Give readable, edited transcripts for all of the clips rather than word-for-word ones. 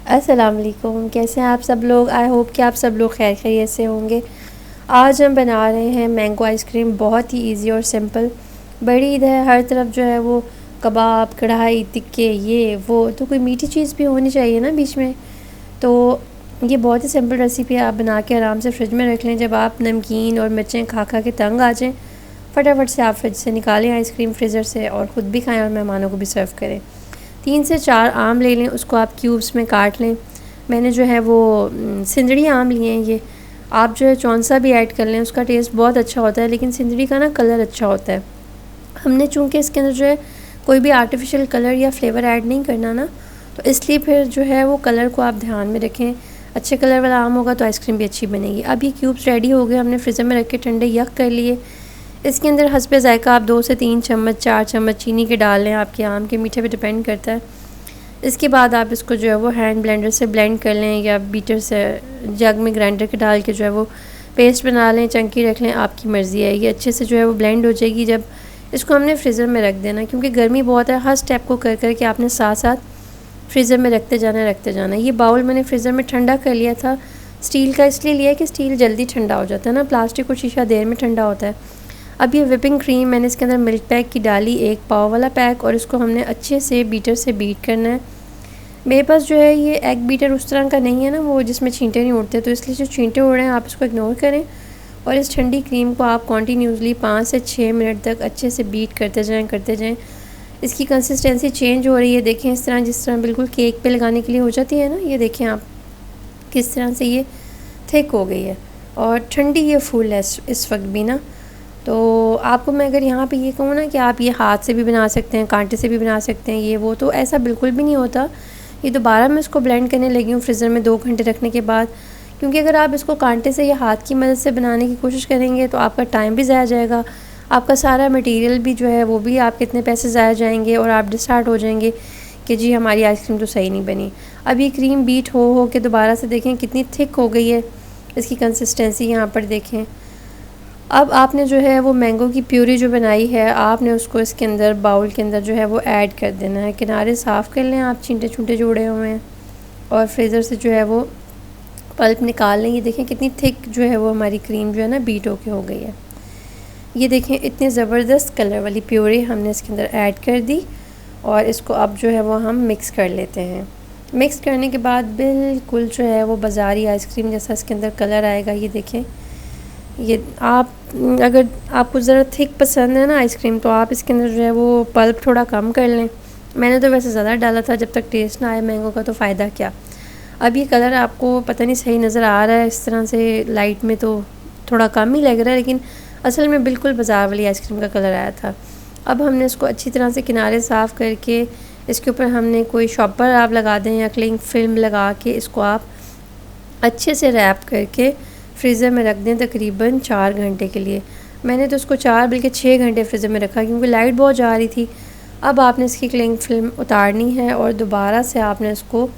अस्सलाम वालेकुम। कैसे हैं आप सब लोग? आई होप कि आप सब लोग खैर खैरियत से होंगे। आज हम बना रहे हैं मैंगो आइसक्रीम। बहुत ही इजी और सिंपल। बड़ी ईद है, हर तरफ जो है वो कबाब, कढ़ाई, टिक्के, ये वो, तो कोई मीठी चीज़ भी होनी चाहिए ना बीच में। तो ये बहुत ही सिंपल रेसिपी है। आप बना के आराम से फ्रिज में रख लें। जब आप नमकीन और मिर्चें खा खा के तंग आ जाएँ, फटाफट से आप फ्रिज से निकालें आइसक्रीम फ्रीज़र से और ख़ुद भी खाएँ और मेहमानों को भी सर्व करें। 3 से 4 आम ले लें, उसको आप क्यूब्स में काट लें। मैंने जो है वो सिंदड़ी आम लिए हैं। ये आप जो है चौंसा भी ऐड कर लें, उसका टेस्ट बहुत अच्छा होता है, लेकिन सिंदड़ी का ना कलर अच्छा होता है। हमने चूँकि इसके अंदर जो है कोई भी आर्टिफिशियल कलर या फ्लेवर ऐड नहीं करना ना, तो इसलिए फिर जो है वो कलर को आप ध्यान में रखें। अच्छे कलर वाला आम होगा तो आइसक्रीम भी अच्छी बनेगी। अब ये क्यूब्स रेडी हो गए, हमने फ्रीज़र में रख के ठंडे यक कर लिए। इसके अंदर हस्बे ज़ायका आप 2 से 3 चम्मच 4 चम्मच चीनी के डाल लें। आपके आम के मीठे पे डिपेंड करता है। इसके बाद आप इसको जो है वो हैंड ब्लेंडर से ब्लेंड कर लें या बीटर से जग में ग्राइंडर के डाल के जो है वो पेस्ट बना लें। चंकी रख लें, आपकी मर्ज़ी है। ये अच्छे से जो है वो ब्लेंड हो जाएगी। जब इसको हमने फ्रीज़र में रख देना, क्योंकि गर्मी बहुत है, हर स्टेप को कर कर के आपने साथ साथ फ्रीज़र में रखते जाना। ये बाउल मैंने फ्रीज़र में ठंडा कर लिया था। स्टील का इसलिए लिया कि स्टील जल्दी ठंडा हो जाता है ना, प्लास्टिक और शीशा देर में ठंडा होता है। अब ये विपिंग क्रीम मैंने इसके अंदर मिल्क पैक की डाली, 1 पाव वाला पैक, और इसको हमने अच्छे से बीटर से बीट करना है। मेरे पास जो है ये एग बीटर उस तरह का नहीं है ना, वो जिसमें छींटे नहीं उड़ते, तो इसलिए जो छींटे उड़ रहे हैं आप इसको इग्नोर करें। और इस ठंडी क्रीम को आप कॉन्टीन्यूसली 5 से 6 मिनट तक अच्छे से बीट करते जाएं। इसकी कंसिस्टेंसी चेंज हो रही है, देखें इस तरह, जिस तरह बिल्कुल केक पे लगाने के लिए हो जाती है ना, ये देखें आप किस तरह से ये थिक हो गई है और ठंडी ये फूल है इस वक्त भी ना। तो आपको मैं अगर यहाँ पे ये कहूँ ना कि आप ये हाथ से भी बना सकते हैं, कांटे से भी बना सकते हैं, ये वो, तो ऐसा बिल्कुल भी नहीं होता। ये दोबारा मैं इसको ब्लेंड करने लगी हूँ फ्रीज़र में 2 घंटे रखने के बाद, क्योंकि अगर आप इसको कांटे से या हाथ की मदद से बनाने की कोशिश करेंगे तो आपका टाइम भी ज़ाया जाएगा, आपका सारा मटेरियल भी जो है वो भी, आप कितने पैसे ज़ाया जाएंगे और आप डिसहार्ट हो जाएंगे कि जी हमारी आइसक्रीम तो सही नहीं बनी। अब ये क्रीम बीट हो के दोबारा से देखें कितनी थिक हो गई है इसकी कंसिस्टेंसी, यहाँ पर देखें। अब आपने जो है वो मैंगो की प्यूरी जो बनाई है, आपने उसको इसके अंदर बाउल के अंदर जो है वो ऐड कर देना है। किनारे साफ़ कर लें आप, छींटे छूंटे जोड़े हुए हैं, और फ्रीज़र से जो है वो पल्प निकाल लें। ये देखें कितनी थिक जो है वो हमारी क्रीम जो है ना बीट होके हो गई है। ये देखें इतनी ज़बरदस्त कलर वाली प्यूरी हमने इसके अंदर ऐड कर दी, और इसको अब जो है वो हम मिक्स कर लेते हैं। मिक्स करने के बाद बिल्कुल जो है वो बाज़ारी आइसक्रीम जैसा इसके अंदर कलर आएगा। ये देखें, ये आप अगर आपको ज़रा थिक पसंद है ना आइसक्रीम, तो आप इसके अंदर जो है वो पल्प थोड़ा कम कर लें। मैंने तो वैसे ज़्यादा डाला था, जब तक टेस्ट ना आए मैंगो का तो फ़ायदा क्या। अब ये कलर आपको पता नहीं सही नज़र आ रहा है इस तरह से लाइट में, तो थोड़ा कम ही लग रहा है, लेकिन असल में बिल्कुल बाज़ार वाली आइसक्रीम का कलर आया था। अब हमने इसको अच्छी तरह से किनारे साफ़ करके इसके ऊपर हमने कोई शॉपर आप लगा दें या क्लिंग फिल्म लगा के इसको आप अच्छे से रैप करके फ्रीज़र में रख दें तकरीबन 4 घंटे के लिए। मैंने तो उसको 4 बल्कि 6 घंटे फ्रीज़र में रखा, क्योंकि लाइट बहुत जा रही थी। अब आपने इसकी क्लिंग फिल्म उतारनी है और दोबारा से आपने इसको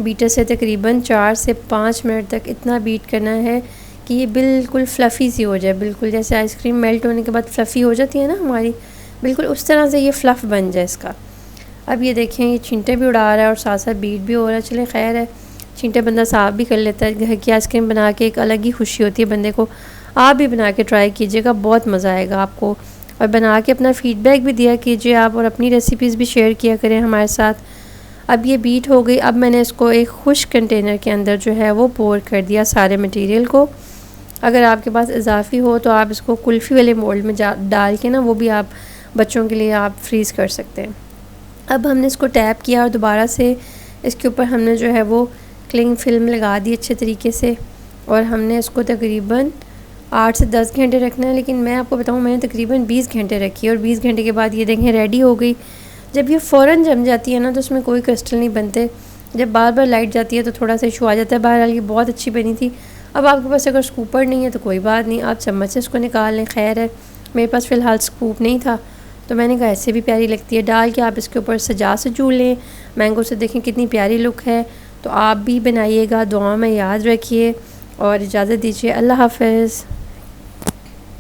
बीटर से तकरीबन 4 से 5 मिनट तक इतना बीट करना है कि ये बिल्कुल फ्लफ़ी सी हो जाए। बिल्कुल जैसे आइसक्रीम मेल्ट होने के बाद फ्लफ़ी हो जाती है ना हमारी, बिल्कुल उस तरह से ये फ़्लफ़ बन जाए इसका। अब ये देखें ये छींटे भी उड़ा रहा है और साथ साथ बीट भी हो रहा है। चले खैर है, छींटे बंदा साफ़ भी कर लेता है। घर की आइसक्रीम बना के एक अलग ही खुशी होती है बंदे को। आप भी बना के ट्राई कीजिएगा, बहुत मज़ा आएगा आपको, और बना के अपना फ़ीडबैक भी दिया कीजिए आप, और अपनी रेसिपीज़ भी शेयर किया करें हमारे साथ। अब ये बीट हो गई। अब मैंने इसको एक खुश्क कंटेनर के अंदर जो है वो पोर कर दिया सारे मटेरियल को। अगर आपके पास इजाफ़ी हो तो आप इसको कुल्फ़ी वाले मोल्ड में डाल के ना, वो भी आप बच्चों के लिए आप फ्रीज़ कर सकते हैं। अब हमने इसको टैप किया और दोबारा से इसके ऊपर हमने जो है वो क्लिंग फिल्म लगा दी अच्छे तरीके से, और हमने इसको तकरीबन 8 से 10 घंटे रखना है। लेकिन मैं आपको बताऊं, मैंने तकरीबन 20 घंटे रखी, और 20 घंटे के बाद ये देखें रेडी हो गई। जब ये फ़ौरन जम जाती है ना तो उसमें कोई क्रिस्टल नहीं बनते। जब बार बार लाइट जाती है तो थोड़ा सा इशू आ जाता है। बहरहाल ये बहुत अच्छी बनी थी। अब आपके पास अगर स्कूपर नहीं है तो कोई बात नहीं, आप चम्मच से इसको निकाल लें। खैर है, मेरे पास फ़िलहाल स्कूप नहीं था, तो मैंने कहा ऐसे भी प्यारी लगती है, डाल के आप इसके ऊपर सजू लें मैंगो से। देखें कितनी प्यारी लुक है। तो आप भी बनाइएगा, दुआ में याद रखिए, और इजाज़त दीजिए। अल्लाह हाफ़िज़।